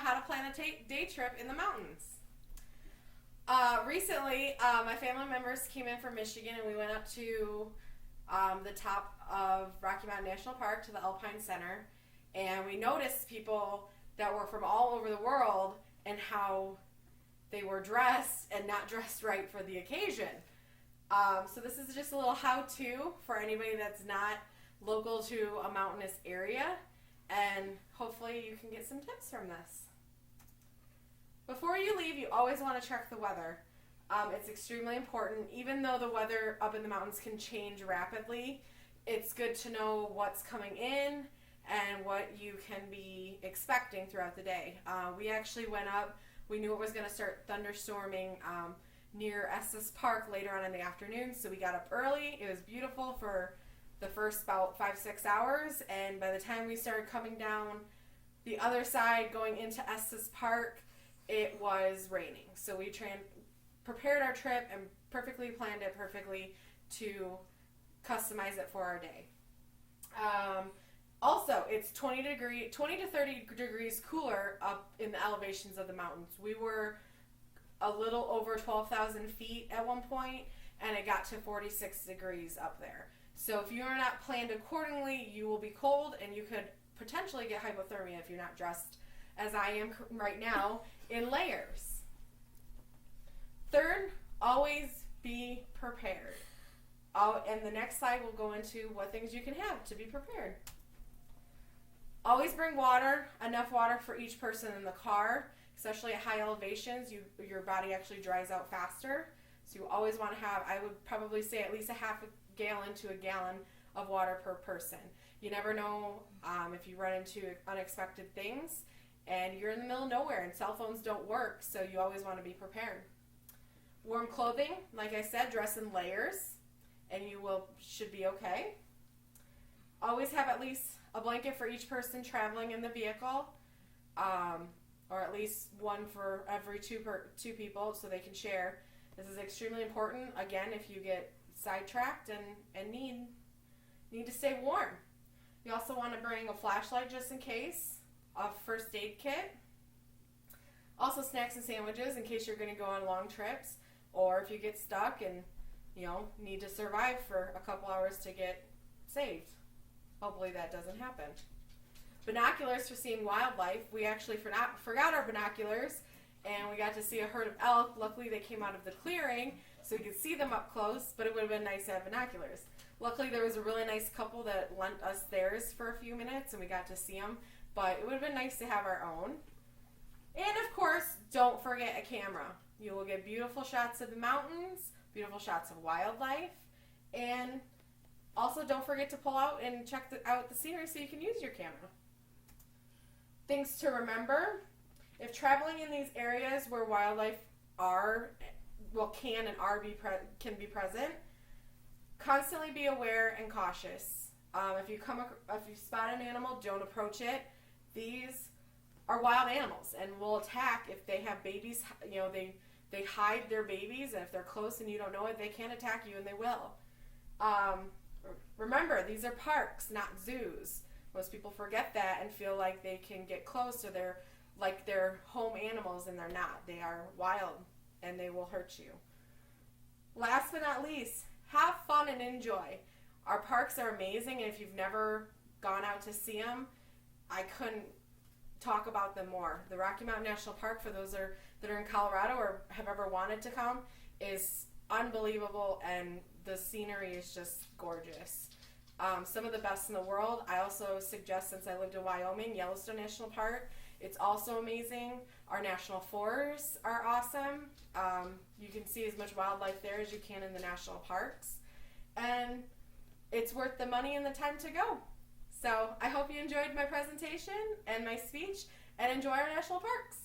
how to plan a day trip in the mountains. Recently, my family members came in from Michigan and we went up to the top of Rocky Mountain National Park to the Alpine Center, and we noticed people that were from all over the world and how they were dressed and not dressed right for the occasion. So this is just a little how-to for anybody that's not local to a mountainous area, and hopefully you can get some tips from this. Before you leave, you always want to check the weather. It's extremely important. Even though the weather up in the mountains can change rapidly, it's good to know what's coming in and what you can be expecting throughout the day. We actually went up. We knew it was going to start thunderstorming near Estes Park later on in the afternoon, so we got up early. It was beautiful for the first about 5-6 hours, and by the time we started coming down the other side going into Estes Park, it was raining. So we prepared our trip and perfectly planned it perfectly to customize it for our day. Also, it's 20 to 30 degrees cooler up in the elevations of the mountains. We were a little over 12,000 feet at one point, and it got to 46 degrees up there. So if you are not planned accordingly, you will be cold, and you could potentially get hypothermia if you're not dressed, as I am right now, in layers. Third, always be prepared. And the next slide will go into what things you can have to be prepared. Always bring water, enough water for each person in the car, especially at high elevations. Your body actually dries out faster. So you always want to have, I would probably say, at least a half a gallon to a gallon of water per person. You never know if you run into unexpected things and you're in the middle of nowhere and cell phones don't work, so you always want to be prepared. Warm clothing, like I said, dress in layers and you should be okay. Always have at least a blanket for each person traveling in the vehicle, or at least one for every two people so they can share. This is extremely important, again, if you get sidetracked and need to stay warm. You also want to bring a flashlight just in case, a first aid kit, also snacks and sandwiches in case you're going to go on long trips, or if you get stuck and need to survive for a couple hours to get saved. Hopefully that doesn't happen. Binoculars for seeing wildlife. We actually forgot our binoculars, and we got to see a herd of elk. Luckily they came out of the clearing so we could see them up close, but it would have been nice to have binoculars. Luckily there was a really nice couple that lent us theirs for a few minutes and we got to see them, but it would have been nice to have our own. And of course, don't forget a camera. You will get beautiful shots of the mountains, beautiful shots of wildlife, and also don't forget to pull out and check out the scenery so you can use your camera. Things to remember: if traveling in these areas where wildlife can be present, constantly be aware and cautious. If you spot an animal, don't approach it. These are wild animals and will attack if they have babies. They hide their babies, and if they're close and you don't know it, they can attack you, and they will. Remember, these are parks, not zoos. Most people forget that and feel like they can get close or they're like their home animals, and they're not. They are wild and they will hurt you. Last but not least, have fun and enjoy. Our parks are amazing, and if you've never gone out to see them, I couldn't talk about them more. The Rocky Mountain National Park, for those that are in Colorado or have ever wanted to come, is unbelievable, and the scenery is just gorgeous. Some of the best in the world. I also suggest, since I lived in Wyoming, Yellowstone National Park. It's also amazing. Our national forests are awesome. You can see as much wildlife there as you can in the national parks. And it's worth the money and the time to go. So I hope you enjoyed my presentation and my speech, and enjoy our national parks.